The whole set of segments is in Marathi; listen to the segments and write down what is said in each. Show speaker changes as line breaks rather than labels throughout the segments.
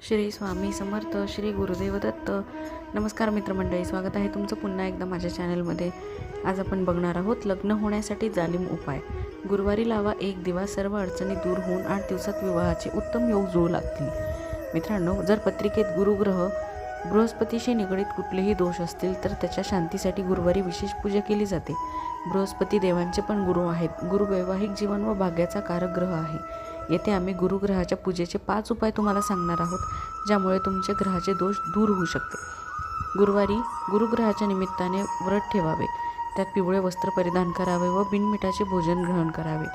श्री स्वामी समर्थ, श्री गुरुदेव दत्त. नमस्कार मित्रमंडळी, स्वागत आहे तुमचं पुन्हा एकदा माझ्या चॅनलमध्ये. आज आपण बघणार आहोत लग्न होण्यासाठी जालिम उपाय. गुरुवारी लावा एक दिवा, सर्व अडचणी दूर होऊन 8 दिवसात विवाहाचे उत्तम योग जुळू लागतील. मित्रांनो, जर पत्रिकेत गुरुग्रह बृहस्पतीशी निगडीत कुठलेही दोष असतील तर त्याच्या शांतीसाठी गुरुवारी विशेष पूजा केली जाते. बृहस्पती देवांचे पण गुरु आहेत. गुरु वैवाहिक जीवन व भाग्याचा कारक ग्रह आहे. येथे आम्ही गुरुग्रहाच्या पूजेचे 5 उपाय तुम्हाला सांगणार आहोत, ज्यामुळे तुमचे ग्रहाचे दोष दूर होऊ शकते. गुरुवारी गुरुग्रहाच्या निमित्ताने व्रत ठेवावे. त्यात पिवळे वस्त्र परिधान करावे व बिनमिठाचे भोजन ग्रहण करावे.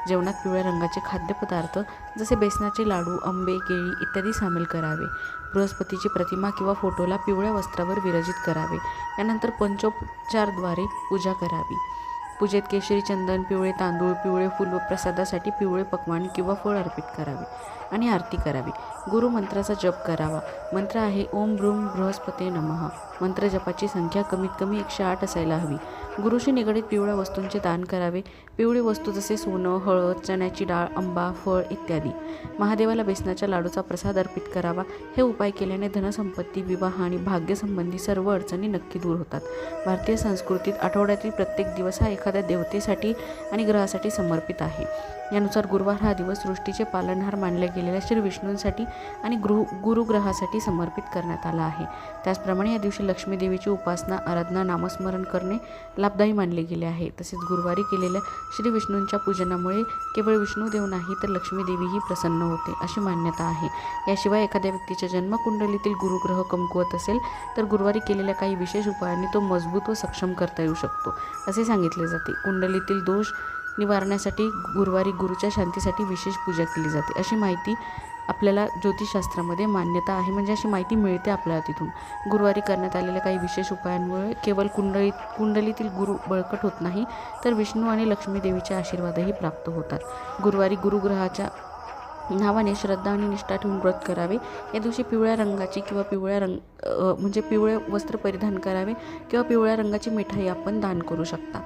जेवणात पिवळ्या रंगाचे खाद्यपदार्थ जसे बेसनाचे लाडू, आंबे, केळी इत्यादी सामील करावे. बृहस्पतीची प्रतिमा किंवा फोटोला पिवळ्या वस्त्रावर विराजित करावे. यानंतर पंचोपचारद्वारे पूजा करावी. पूजेत केशरी चंदन, पिवळे तांदूळ, पिवळे फूल व प्रसादासाठी पिवळे पक्वान्न किंवा फळ अर्पित करावे आणि आरती करावी. गुरुमंत्राचा जप करावा. मंत्र आहे ओम ब्रूम बृहस्पते नमः. मंत्र जपाची संख्या कमीत कमी 108 असायला हवी. गुरुशी निगडीत पिवळ्या वस्तूंचे दान करावे. पिवळी वस्तू जसे सोनं, हळद, चण्याची डाळ, आंबा, फळ इत्यादी. महादेवाला बेसनाच्या लाडूचा प्रसाद अर्पित करावा. हे उपाय केल्याने धनसंपत्ती, विवाह आणि भाग्यसंबंधी सर्व अडचणी नक्की दूर होतात. भारतीय संस्कृतीत आठवड्यातील प्रत्येक दिवस हा एखाद्या देवतेसाठी आणि ग्रहासाठी समर्पित आहे. यानुसार गुरुवार हा दिवस सृष्टीचे पालनहार मानल्या गेलेल्या श्री विष्णूंसाठी आणि गुरुग्रहासाठी समर्पित करण्यात आला आहे. त्याचप्रमाणे या दिवशी लक्ष्मी देवीची उपासना, आराधना, नामस्मरण करणे लाभदायी मानले गेले आहे. तसेच गुरुवारी केलेल्या श्री विष्णूंच्या पूजनामुळे केवळ विष्णुदेव नाही तर लक्ष्मी देवीही प्रसन्न होते, अशी मान्यता आहे. याशिवाय एखाद्या व्यक्तीच्या जन्मकुंडलीतील गुरुग्रह कमकुवत असेल तर गुरुवारी केलेल्या काही विशेष उपायांनी तो मजबूत व सक्षम करता येऊ शकतो, असे सांगितले जाते. कुंडलीतील दोष निवारण्यासाठी गुरुवारी गुरुच्या शांतीसाठी विशेष पूजा केली जाते, अशी माहिती आपल्याला ज्योतिषशास्त्रामध्ये मान्यता आहे. म्हणजे अशी माहिती मिळते आपल्याला तिथून. गुरुवारी करण्यात आलेल्या काही विशेष उपायांमुळे केवळ कुंडलीतील गुरु बळकट होत नाही तर विष्णू आणि लक्ष्मी देवीचे आशीर्वादही प्राप्त होतात. गुरुवारी गुरुग्रहाच्या नावाने श्रद्धा आणि निष्ठा ठेवून व्रत करावे. या दिवशी पिवळ्या रंगाची किंवा पिवळे वस्त्र परिधान करावे किंवा पिवळ्या रंगाची मिठाई आपण दान करू शकता.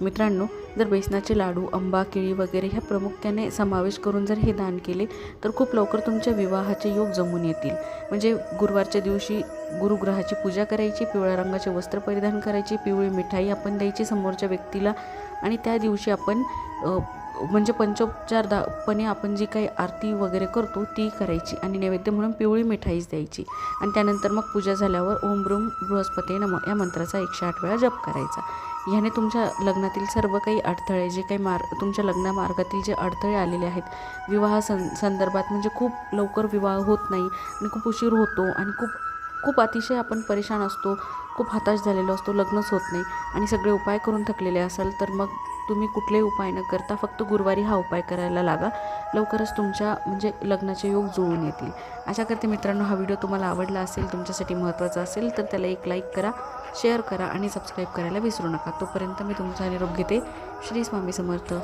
मित्रांनो, जर बेसनाचे लाडू, आंबा, केळी वगैरे ह्या प्रामुख्याने समावेश करून जर हे दान केले तर खूप लवकर तुमच्या विवाहाचे योग जमून येतील. म्हणजे गुरुवारच्या दिवशी गुरुग्रहाची पूजा करायची, पिवळ्या रंगाचे वस्त्र परिधान करायचे, पिवळी मिठाई आपण द्यायची समोरच्या व्यक्तीला आणि त्या दिवशी आपण म्हणजे पंचोपचारपणे आपण जी काही आरती वगैरे करतो ती करायची आणि नैवेद्य म्हणून पिवळी मिठाईच द्यायची. आणि त्यानंतर मग पूजा झाल्यावर ओम ब्रूम बृहस्पते नमः या मंत्राचा 108 वेळा जप करायचा. ह्याने तुमच्या लग्नातील सर्व काही अडथळे, जे काही तुमच्या लग्नामार्गातील जे अडथळे आलेले आहेत विवाह संदर्भात, म्हणजे खूप लवकर विवाह होत नाही आणि खूप उशीर होतो आणि खूप अतिशय आपण परेशान असतो, खूप हताश झालेलो असतो, लग्नच होत नाही आणि सगळे उपाय करून थकलेले असाल तर मग तुम्ही कुठलेही उपाय न करता फक्त गुरुवारी हा उपाय करायला लागा. लवकरच तुमच्या म्हणजे लग्नाचे योग जुळून येतील. आशा करते मित्रांनो, हा व्हिडिओ तुम्हाला आवडला असेल, तुमच्यासाठी महत्त्वाचा असेल तर त्याला एक लाईक करा, शेअर करा आणि सबस्क्राईब करायला विसरू नका. तोपर्यंत मी तुमचा निरोप घेते. श्री स्वामी समर्थ.